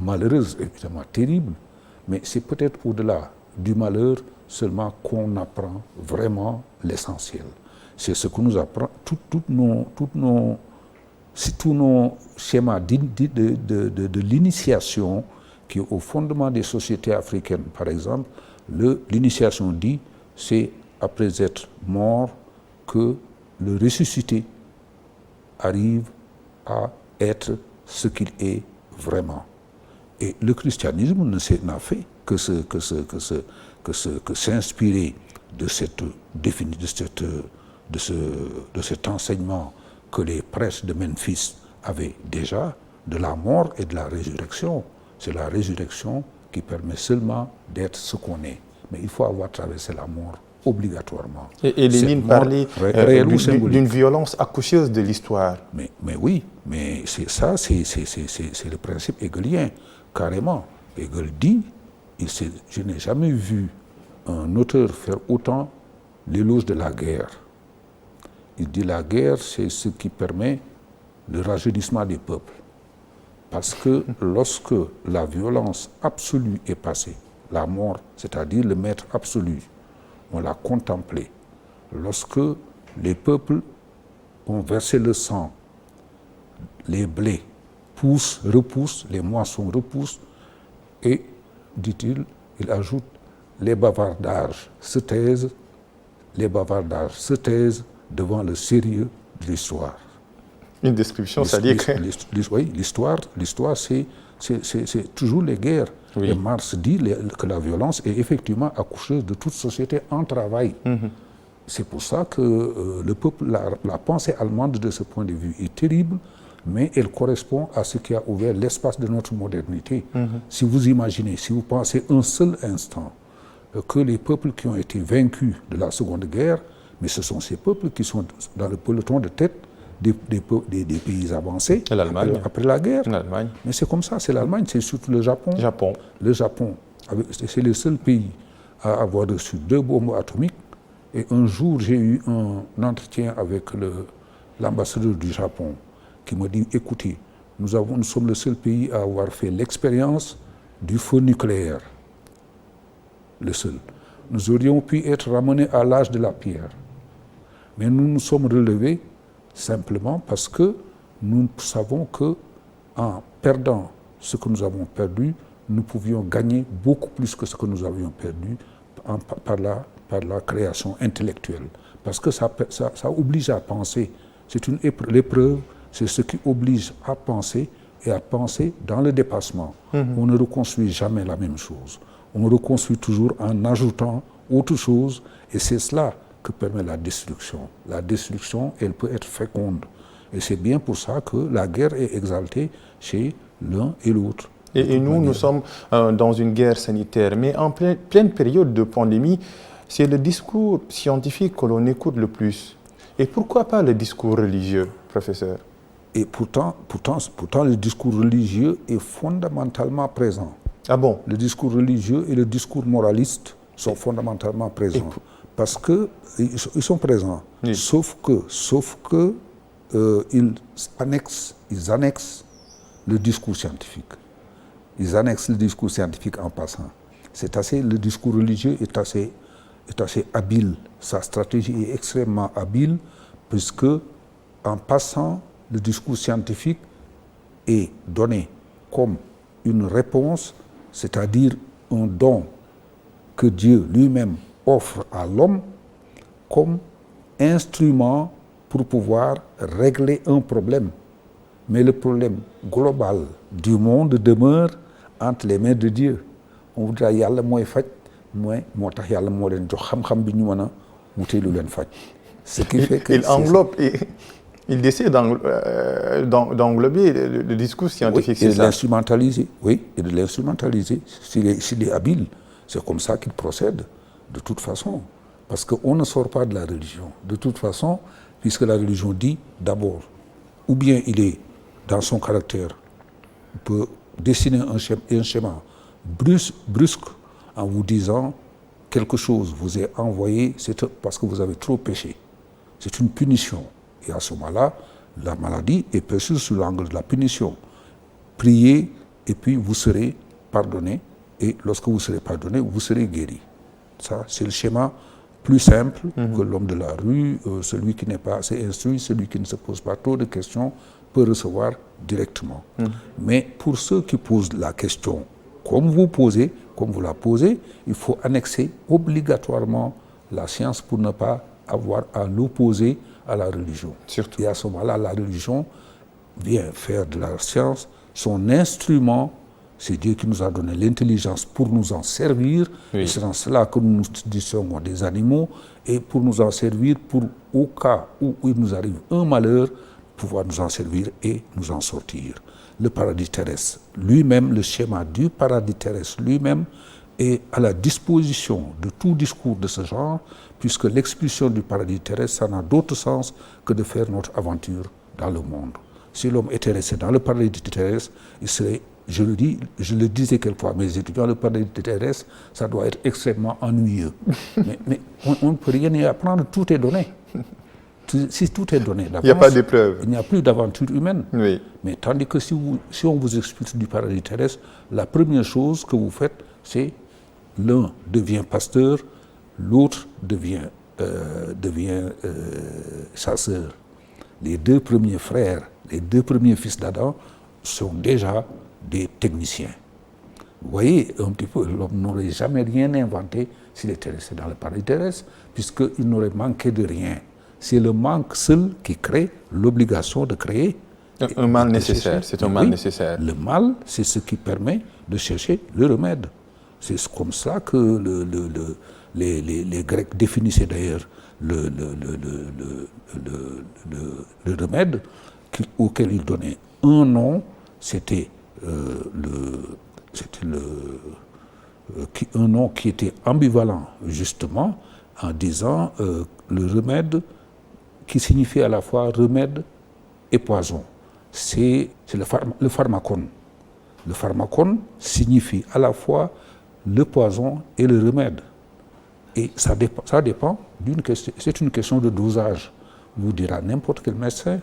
malheureuse, évidemment terrible, mais c'est peut-être au-delà du malheur seulement qu'on apprend vraiment l'essentiel. C'est ce que nous apprend tous nos schémas de l'initiation qui est au fondement des sociétés africaines. Par exemple, l'initiation dit, c'est après être mort que le ressuscité arrive à être ce qu'il est vraiment. Et le christianisme n'a fait que s'inspirer de cet enseignement que les prêtres de Memphis avaient déjà, de la mort et de la résurrection. C'est la résurrection qui permet seulement d'être ce qu'on est. Mais il faut avoir traversé la mort obligatoirement. Et Lénine parlait d'une violence accoucheuse de l'histoire. Mais oui, mais c'est le principe hegelien, carrément. Hegel dit, je n'ai jamais vu un auteur faire autant l'éloge de la guerre. Il dit la guerre, c'est ce qui permet le rajeunissement des peuples. Parce que lorsque la violence absolue est passée, la mort, c'est-à-dire le maître absolu, on l'a contemplé. Lorsque les peuples ont versé le sang, les blés repoussent, les moissons repoussent, et, dit-il, il ajoute, les bavardages se taisent devant le sérieux de l'histoire. Une description, c'est-à-dire que... Oui, l'histoire, c'est toujours les guerres. Oui. Et Marx dit que la violence est effectivement accoucheuse de toute société en travail. C'est pour ça que le peuple, la pensée allemande de ce point de vue est terrible, mais elle correspond à ce qui a ouvert l'espace de notre modernité. Si vous imaginez, si vous pensez un seul instant que les peuples qui ont été vaincus de la Seconde Guerre, mais ce sont ces peuples qui sont dans le peloton de tête des pays avancés après la guerre. Mais c'est comme ça, c'est l'Allemagne, c'est surtout le Japon. Le Japon, c'est le seul pays à avoir reçu 2 bombes atomiques. Et un jour, j'ai eu un entretien avec l'ambassadeur du Japon qui m'a dit, écoutez, nous sommes le seul pays à avoir fait l'expérience du feu nucléaire. Le seul. Nous aurions pu être ramenés à l'âge de la pierre. Mais nous nous sommes relevés simplement parce que nous savons qu'en perdant ce que nous avons perdu, nous pouvions gagner beaucoup plus que ce que nous avions perdu par la création intellectuelle. Parce que ça oblige à penser. C'est l'épreuve, c'est ce qui oblige à penser et à penser dans le dépassement. On ne reconstruit jamais la même chose. On reconstruit toujours en ajoutant autre chose, et c'est cela que permet la destruction. La destruction, elle peut être féconde. Et c'est bien pour ça que la guerre est exaltée chez l'un et l'autre. Et nous sommes dans une guerre sanitaire, mais en pleine période de pandémie, c'est le discours scientifique que l'on écoute le plus. Et pourquoi pas le discours religieux, professeur? Et pourtant, le discours religieux est fondamentalement présent. Ah bon? Le discours religieux et le discours moraliste sont fondamentalement présents. Parce qu'ils sont présents. Oui. Sauf que ils annexent le discours scientifique. Ils annexent le discours scientifique en passant. Le discours religieux est assez habile. Sa stratégie est extrêmement habile, puisque en passant, le discours scientifique est donné comme une réponse, c'est-à-dire un don que Dieu lui-même offre à l'homme comme instrument pour pouvoir régler un problème. Mais le problème global du monde demeure entre les mains de Dieu. On voudrait yàlla mooy faj mooy moo tax yàlla moo leen jox xam-xam bi ñu mën a wutee lu leen faj. Ce qui fait que il englobe, il décide d'englober le discours scientifique, oui, c'est ça? Oui, et de l'instrumentaliser. S'il est habile, c'est comme ça qu'il procède, de toute façon. Parce qu'on ne sort pas de la religion. De toute façon, puisque la religion dit d'abord, ou bien il est dans son caractère, il peut dessiner un schéma brusque en vous disant quelque chose vous est envoyé, c'est parce que vous avez trop péché. C'est une punition. Et à ce moment-là, la maladie est perçue sous l'angle de la punition. Priez et puis vous serez pardonné. Et lorsque vous serez pardonné, vous serez guéri. Ça, c'est le schéma plus simple que l'homme de la rue, celui qui n'est pas assez instruit, celui qui ne se pose pas trop de questions, peut recevoir directement. Mais pour ceux qui posent la question comme vous la posez, il faut annexer obligatoirement la science pour ne pas avoir à l'opposer à la religion. Surtout. Et à ce moment-là, la religion vient faire de la science son instrument. C'est Dieu qui nous a donné l'intelligence pour nous en servir. Oui. Et c'est dans cela que nous nous distinguons des animaux et pour nous en servir pour, au cas où il nous arrive un malheur, pouvoir nous en servir et nous en sortir. Le paradis terrestre lui-même, le schéma du paradis terrestre lui-même est à la disposition de tout discours de ce genre, puisque l'expulsion du paradis terrestre, ça n'a d'autre sens que de faire notre aventure dans le monde. Si l'homme était resté dans le paradis terrestre, il serait, je le disais quelquefois à mes étudiants, le paradis terrestre, ça doit être extrêmement ennuyeux. mais on ne peut rien y apprendre, tout est donné. Si tout est donné d'avance, il n'y a pas d'épreuve. Il n'y a plus d'aventure humaine. Oui. Mais tandis que si on vous expulse du paradis terrestre, la première chose que vous faites, c'est l'un devient pasteur, l'autre devient chasseur. Les deux premiers frères, les deux premiers fils d'Adam sont déjà des techniciens. Vous voyez un petit peu, l'homme n'aurait jamais rien inventé s'il était resté dans le paradis terrestre, puisqu'il n'aurait manqué de rien. C'est le manque seul qui crée l'obligation de créer. Un mal nécessaire, c'est un mal nécessaire. Le mal, c'est ce qui permet de chercher le remède. C'est comme ça que les Grecs définissaient d'ailleurs le remède auquel ils donnaient un nom, c'était un nom qui était ambivalent, justement, en disant le remède qui signifie à la fois remède et poison. C'est le pharmacon. Le pharmacon signifie à la fois le poison et le remède. Et ça dépend d'une question, c'est une question de dosage. Vous dira n'importe quel médecin,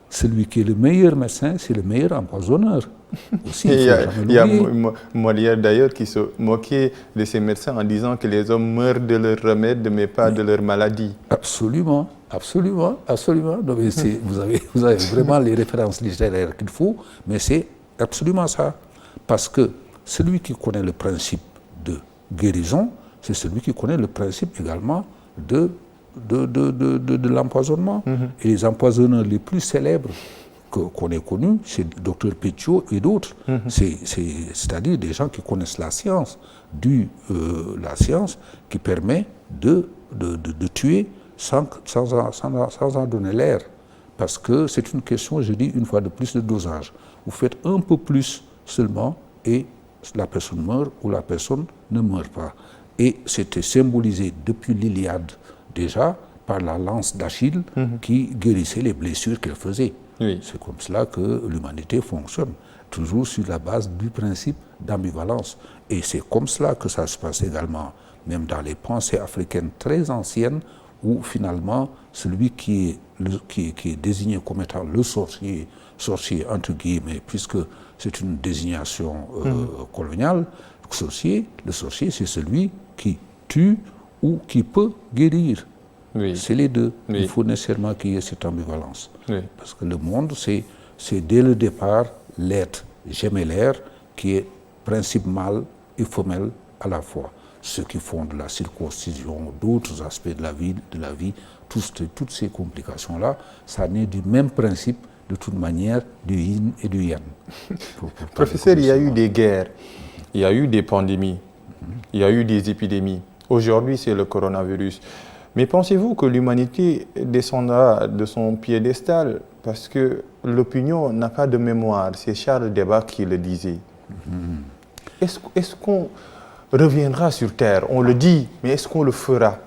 celui qui est le meilleur médecin, c'est le meilleur empoisonneur. Aussi, il y a Molière d'ailleurs qui se moquait de ces médecins en disant que les hommes meurent de leur remède mais pas de leur maladie. Absolument, absolument, absolument. Donc, vous avez vraiment les références littéraires qu'il faut, mais c'est absolument ça. Parce que celui qui connaît le principe de guérison, c'est celui qui connaît le principe également de l'empoisonnement. Et les empoisonneurs les plus célèbres qu'on ait connus, c'est le docteur Petiot et d'autres. C'est-à-dire des gens qui connaissent la science, la science qui permet de tuer sans en donner l'air. Parce que c'est une question, je dis une fois de plus, de dosage. Vous faites un peu plus seulement et la personne meurt ou la personne ne meurt pas. Et c'était symbolisé depuis l'Iliade déjà par la lance d'Achille qui guérissait les blessures qu'elle faisait. Oui. C'est comme cela que l'humanité fonctionne, toujours sur la base du principe d'ambivalence. Et c'est comme cela que ça se passe également, même dans les pensées africaines très anciennes, où finalement celui qui est désigné comme étant le sorcier entre guillemets, puisque c'est une désignation coloniale, le sorcier c'est celui qui tue ou qui peut guérir. Oui. C'est les deux. Oui. Il faut nécessairement qu'il y ait cette ambivalence. Oui. Parce que le monde, c'est dès le départ l'être gémellaire qui est principe mâle et femelle à la fois. Ceux qui font de la circoncision, d'autres aspects de la vie, toutes ces complications-là, ça naît du même principe, de toute manière, du yin et du yang. Professeur, il y a eu des guerres, il y a eu des pandémies, il y a eu des épidémies. Aujourd'hui, c'est le coronavirus. Mais pensez-vous que l'humanité descendra de son piédestal parce que l'opinion n'a pas de mémoire? C'est Charles Debat qui le disait. Est-ce qu'on reviendra sur Terre? On le dit, mais est-ce qu'on le fera?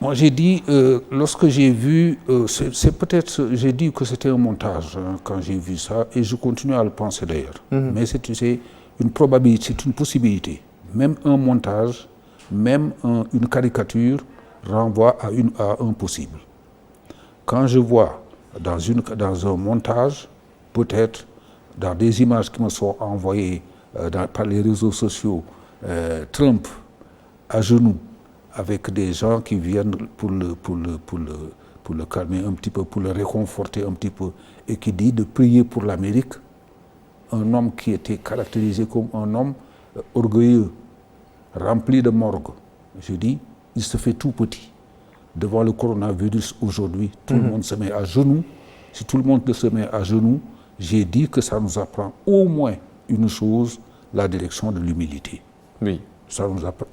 Moi, j'ai dit, lorsque j'ai vu, j'ai dit que c'était un montage quand j'ai vu ça, et je continue à le penser d'ailleurs. Mais c'est une probabilité, c'est une possibilité. Même un montage, même une caricature renvoie à un possible. Quand je vois dans un montage, peut-être dans des images qui me sont envoyées par les réseaux sociaux, Trump à genoux, avec des gens qui viennent pour le calmer un petit peu, pour le réconforter un petit peu, et qui dit de prier pour l'Amérique, un homme qui était caractérisé comme un homme orgueilleux, rempli de morgue. Je dis, il se fait tout petit. Devant le coronavirus aujourd'hui, tout le monde se met à genoux. Si tout le monde se met à genoux, j'ai dit que ça nous apprend au moins une chose, la direction de l'humilité. Oui.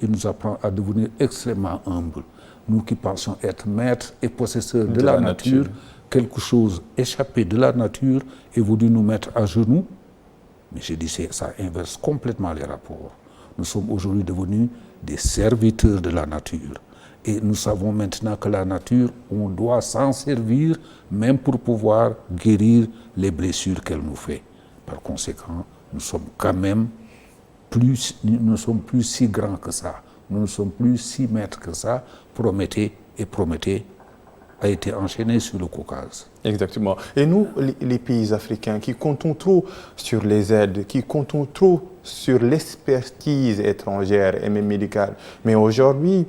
Il nous apprend à devenir extrêmement humbles. Nous qui pensons être maîtres et possesseurs de la nature, quelque chose échappé de la nature est voulu nous mettre à genoux. Mais j'ai dit, ça inverse complètement les rapports. Nous sommes aujourd'hui devenus des serviteurs de la nature. Et nous savons maintenant que la nature, on doit s'en servir même pour pouvoir guérir les blessures qu'elle nous fait. Par conséquent, nous sommes quand même nous ne sommes plus si grands que ça. Nous ne sommes plus si maîtres que ça. Prométhée a été enchaîné sur le Caucase. Exactement. Et nous, les pays africains, qui comptons trop sur les aides, qui comptons trop sur l'expertise étrangère et même médicale, mais aujourd'hui,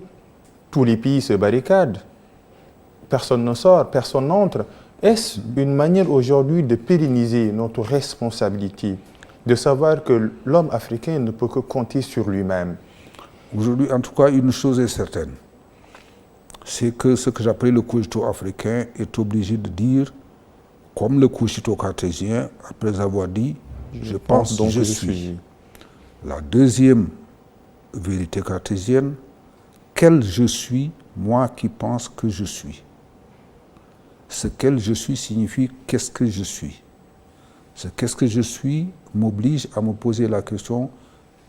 tous les pays se barricadent. Personne ne sort, personne n'entre. Est-ce une manière aujourd'hui de pérenniser notre responsabilité, de savoir que l'homme africain ne peut que compter sur lui-même? Aujourd'hui, en tout cas, une chose est certaine, c'est que ce que j'appelle le cogito africain est obligé de dire, comme le cogito cartésien, après avoir dit « je pense donc je suis ». La deuxième vérité cartésienne, quel je suis, moi qui pense que je suis. Ce quel je suis signifie qu'est-ce que je suis. Ce qu'est-ce que je suis m'oblige à me poser la question,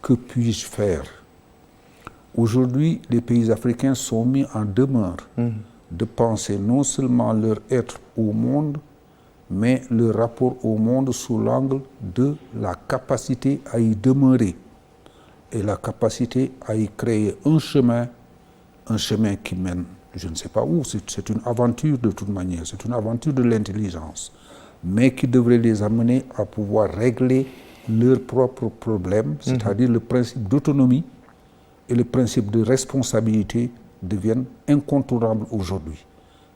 que puis-je faire? Aujourd'hui, les pays africains sont mis en demeure de penser non seulement leur être au monde, mais leur rapport au monde sous l'angle de la capacité à y demeurer et la capacité à y créer un chemin qui mène, je ne sais pas où, c'est une aventure de toute manière, c'est une aventure de l'intelligence, mais qui devrait les amener à pouvoir régler leurs propres problèmes, c'est-à-dire le principe d'autonomie et le principe de responsabilité deviennent incontournables aujourd'hui.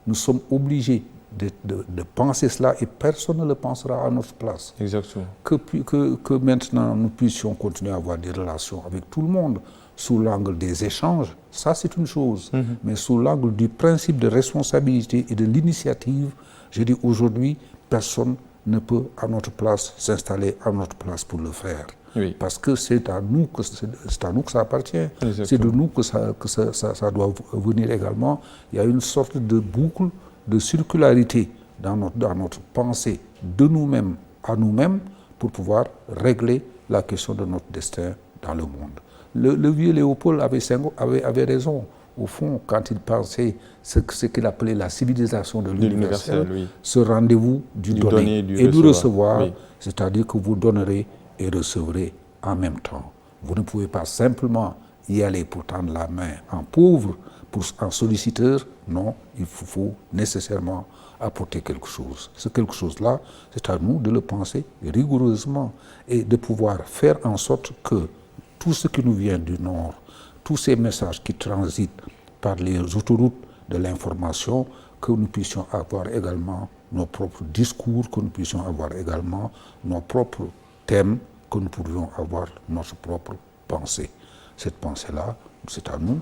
Nous sommes obligés de penser cela et personne ne le pensera à notre place. Exactement. Que maintenant nous puissions continuer à avoir des relations avec tout le monde sous l'angle des échanges, ça c'est une chose. Mais sous l'angle du principe de responsabilité et de l'initiative, je dis aujourd'hui, personne ne peut à notre place s'installer à notre place pour le faire. Oui. Parce que c'est à nous que ça appartient. Exactement. C'est de nous que ça doit venir également. Il y a une sorte de boucle de circularité dans notre pensée de nous-mêmes à nous-mêmes pour pouvoir régler la question de notre destin dans le monde. Le vieux Léopold avait raison, au fond, quand il pensait ce qu'il appelait la civilisation de l'universel, oui. Ce rendez-vous du donner et du recevoir, oui. C'est-à-dire que vous donnerez et recevrez en même temps. Vous ne pouvez pas simplement y aller pour tendre la main en pauvre, en solliciteur. Non, il faut nécessairement apporter quelque chose. Ce quelque chose-là, c'est à nous de le penser rigoureusement et de pouvoir faire en sorte que tout ce qui nous vient du Nord, tous ces messages qui transitent par les autoroutes de l'information, que nous puissions avoir également nos propres discours, que nous puissions avoir également nos propres thèmes, que nous pourrions avoir notre propre pensée. Cette pensée-là, c'est à nous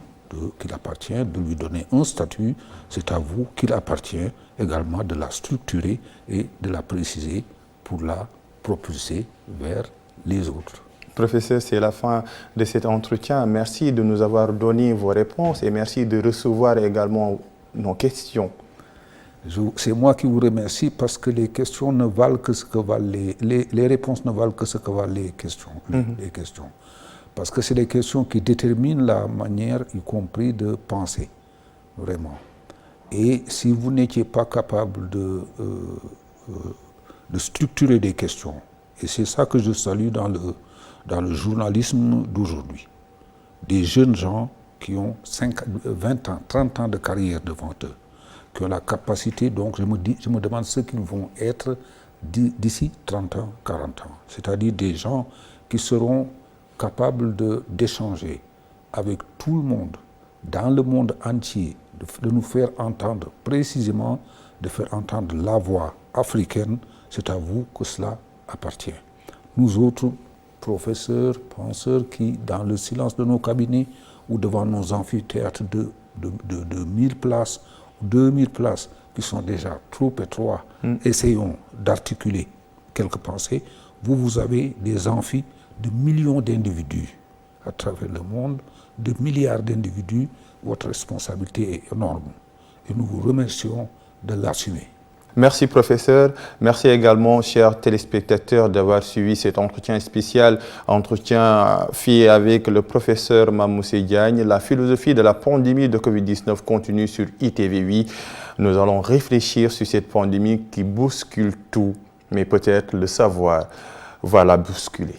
qu'il appartient de lui donner un statut, c'est à vous qu'il appartient également de la structurer et de la préciser pour la propulser vers les autres. Professeur, c'est la fin de cet entretien. Merci de nous avoir donné vos réponses et merci de recevoir également nos questions. C'est moi qui vous remercie parce que les questions ne valent que ce que valent les réponses ne valent que ce que valent les questions. Les questions. Parce que c'est les questions qui déterminent la manière, y compris de penser, vraiment. Et si vous n'étiez pas capable de structurer des questions, et c'est ça que je salue dans le journalisme d'aujourd'hui, des jeunes gens qui ont 20 ans, 30 ans de carrière devant eux, qui ont la capacité, donc je me demande ce qu'ils vont être d'ici 30 ans, 40 ans. C'est-à-dire des gens qui seront capables d'échanger avec tout le monde, dans le monde entier, de nous faire entendre précisément, de faire entendre la voix africaine. C'est à vous que cela appartient. Nous autres, professeurs, penseurs, qui, dans le silence de nos cabinets ou devant nos amphithéâtres de 1000 places, 2000 places, qui sont déjà trop étroits, essayons d'articuler quelques pensées. Vous avez des amphis de millions d'individus à travers le monde, de milliards d'individus. Votre responsabilité est énorme. Et nous vous remercions de l'assumer. Merci professeur. Merci également, chers téléspectateurs, d'avoir suivi cet entretien spécial, entretien fait avec le professeur Mamoussé Diagne. La philosophie de la pandémie de Covid-19 continue sur ITV8. Nous allons réfléchir sur cette pandémie qui bouscule tout, mais peut-être le savoir va la bousculer.